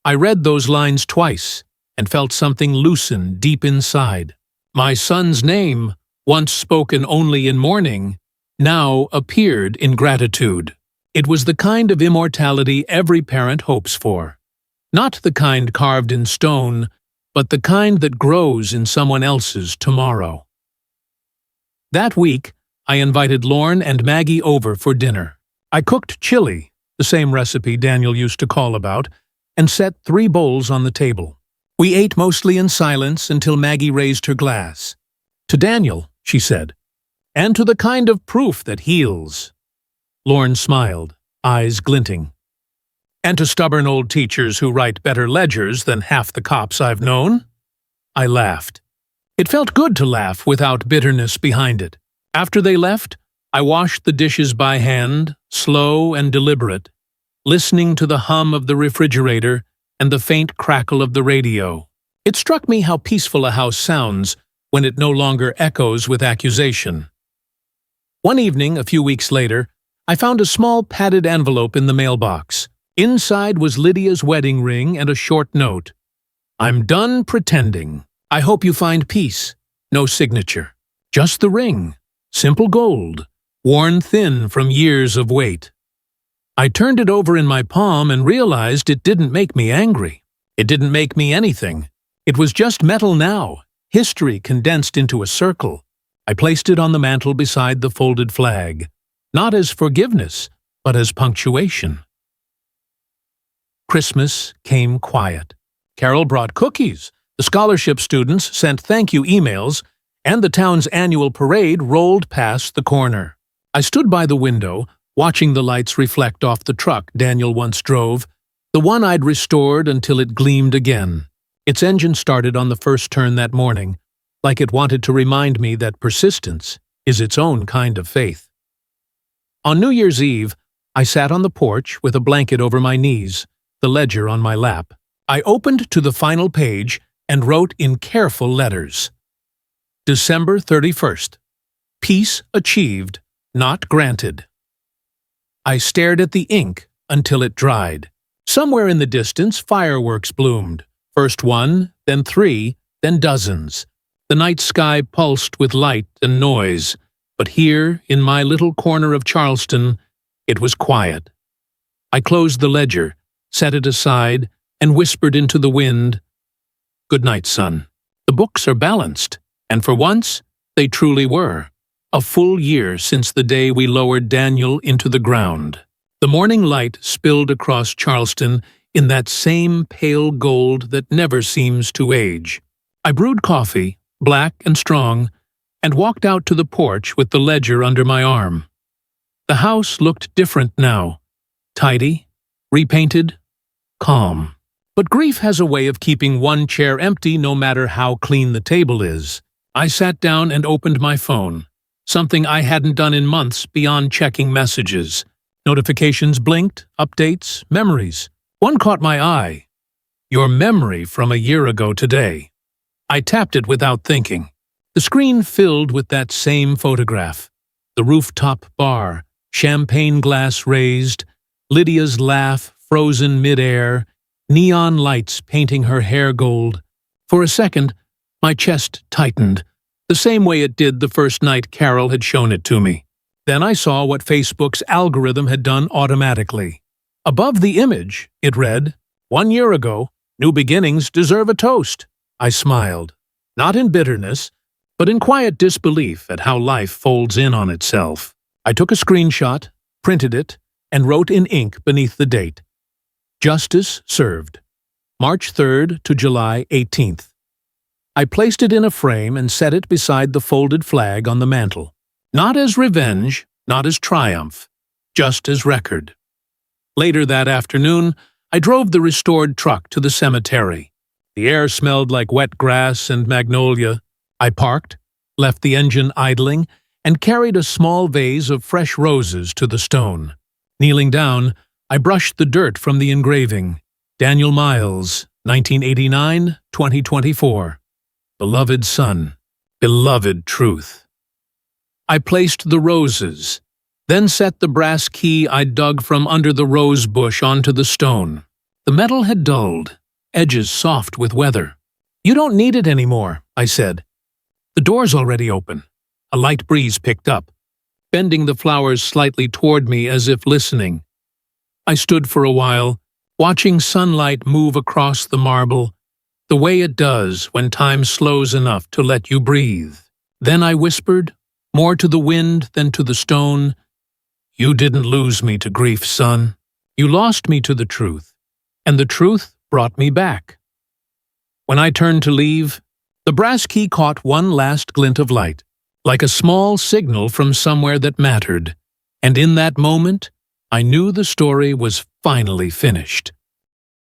I read those lines twice and felt something loosen deep inside. My son's name, once spoken only in mourning, now appeared in gratitude. It was the kind of immortality every parent hopes for. Not the kind carved in stone, but the kind that grows in someone else's tomorrow. That week, I invited Lorne and Maggie over for dinner. I cooked chili, the same recipe Daniel used to call about, and set 3 bowls on the table. We ate mostly in silence until Maggie raised her glass. "To Daniel," she said, "and to the kind of proof that heals." Lorne smiled, eyes glinting. "And to stubborn old teachers who write better ledgers than half the cops I've known." I laughed. It felt good to laugh without bitterness behind it. After they left, I washed the dishes by hand, slow and deliberate, listening to the hum of the refrigerator and the faint crackle of the radio. It struck me how peaceful a house sounds when it no longer echoes with accusation. One evening, a few weeks later, I found a small padded envelope in the mailbox. Inside was Lydia's wedding ring and a short note. "I'm done pretending. I hope you find peace." No signature. Just the ring. Simple gold, worn thin from years of weight. I turned it over in my palm and realized it didn't make me angry. It didn't make me anything. It was just metal now, history condensed into a circle. I placed it on the mantel beside the folded flag, not as forgiveness, but as punctuation. Christmas came quiet. Carol brought cookies. The scholarship students sent thank-you emails, and the town's annual parade rolled past the corner. I stood by the window, watching the lights reflect off the truck Daniel once drove, the one I'd restored until it gleamed again. Its engine started on the first turn that morning, like it wanted to remind me that persistence is its own kind of faith. On New Year's Eve, I sat on the porch with a blanket over my knees, the ledger on my lap. I opened to the final page and wrote in careful letters. December 31st. Peace achieved, not granted. I stared at the ink until it dried. Somewhere in the distance, fireworks bloomed. First one, then three, then dozens. The night sky pulsed with light and noise, but here, in my little corner of Charleston, it was quiet. I closed the ledger, set it aside, and whispered into the wind, "Good night, son." The books are balanced, and for once, they truly were. A full year since the day we lowered Daniel into the ground. The morning light spilled across Charleston in that same pale gold that never seems to age. I brewed coffee, black and strong, and walked out to the porch with the ledger under my arm. The house looked different now. Tidy, repainted, calm. But grief has a way of keeping one chair empty no matter how clean the table is. I sat down and opened my phone, something I hadn't done in months beyond checking messages. Notifications blinked, updates, memories. One caught my eye. Your memory from a year ago today. I tapped it without thinking. The screen filled with that same photograph. The rooftop bar, champagne glass raised, Lydia's laugh frozen mid-air, neon lights painting her hair gold. For a second, my chest tightened, the same way it did the first night Carol had shown it to me. Then I saw what Facebook's algorithm had done automatically. Above the image, it read, "1 year ago, new beginnings deserve a toast." I smiled, not in bitterness, but in quiet disbelief at how life folds in on itself. I took a screenshot, printed it, and wrote in ink beneath the date. Justice served. March 3rd to July 18th. I placed it in a frame and set it beside the folded flag on the mantel. Not as revenge, not as triumph, just as record. Later that afternoon, I drove the restored truck to the cemetery. The air smelled like wet grass and magnolia. I parked, left the engine idling, and carried a small vase of fresh roses to the stone. Kneeling down, I brushed the dirt from the engraving. Daniel Miles, 1989-2024. Beloved son, beloved truth. I placed the roses, then set the brass key I dug from under the rose bush onto the stone. The metal had dulled, edges soft with weather. "You don't need it anymore," I said. "The door's already open." A light breeze picked up, bending the flowers slightly toward me as if listening. I stood for a while, watching sunlight move across the marble, the way it does when time slows enough to let you breathe. Then I whispered, more to the wind than to the stone, "You didn't lose me to grief, son. You lost me to the truth, and the truth brought me back." When I turned to leave, the brass key caught one last glint of light, like a small signal from somewhere that mattered, and in that moment, I knew the story was finally finished.